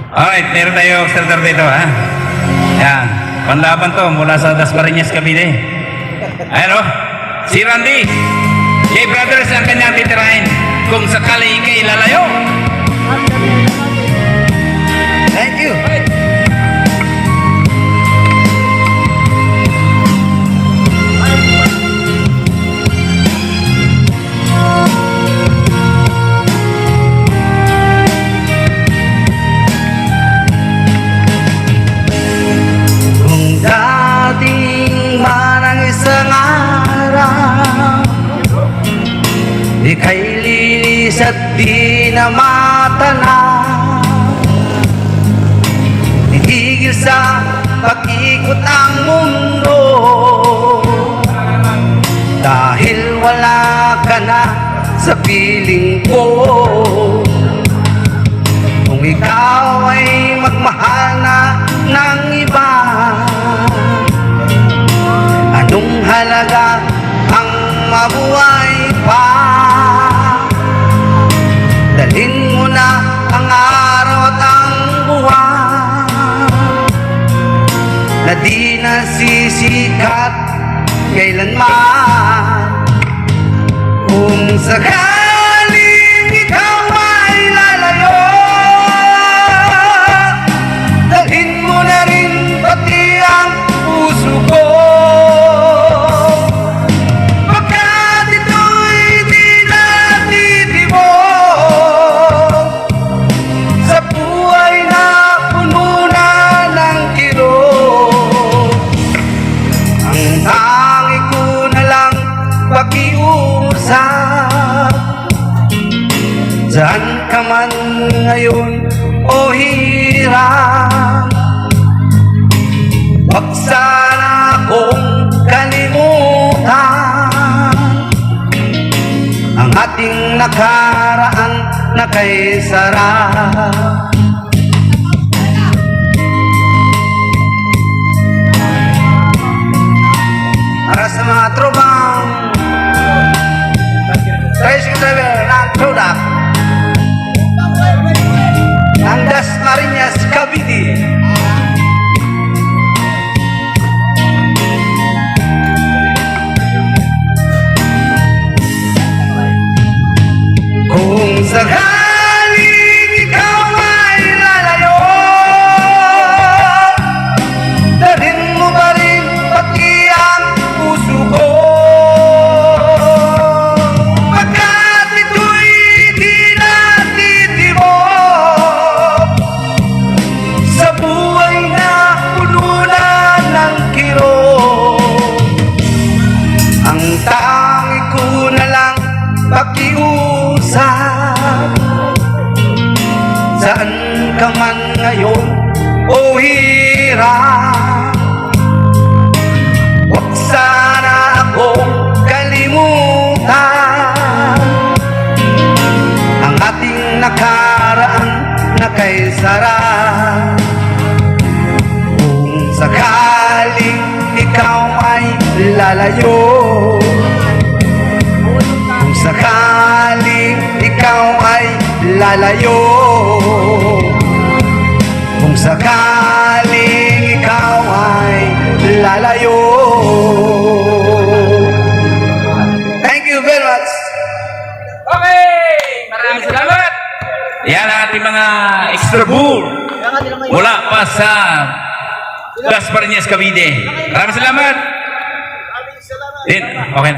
Alright, meron tayo starter dito, ha? Yan. Panlaban to mula sa Dasmariñas, Cavite. Ayan, oh. Si Randy. Jay Brothers ang kanyang titirahin kung sakali ikay lalayo. Thank you. Kung dating man ang isang araw, ika'y linis at di na matanaw. Titigil sa pag-ikot ang mundo, dahil wala ka na sa piling ko. Kung ikaw ay magmahal na ng iba, anong halaga ang mabuhay pa? Dalhin mo na ang araw at ang buwan na di nasisikat kailanman. Kung sakaling ikaw ay lalayo, dalhin mo na rin pati ang puso ko. Pagkat ito'y di natitibok sa buhay na puno na ng kirot. Ang tangi ko na lang pakiusap, saan ka man ngayon o hirap, wag sana akong kalimutan ang ating nakaraan na kay sarap. Para sa mga tropang tricycle driver ng Trodak ng Dasmariñas, Cavite. Kung sakaling ikaw ay lalayo, dalhin mo ba rin pati ang puso ko? Pagkat ito'y di natitibok sa buhay na puno na ng kirot. Ang tangi ko na lang pakiusap, saan ka man ngayon o hirap, wag sana akong kalimutan ang ating nakaraan na kay sarap. Kung sakaling ikaw ay lalayo, kung sakaling ikaw ay lalayo, kung sakaling ikaw ay lalayo. Thank you very much. Okay! Maraming salamat! Yan ang ating mga extra bull mula pa sa Dasmariñas, Cavite. Maraming salamat! Okay na.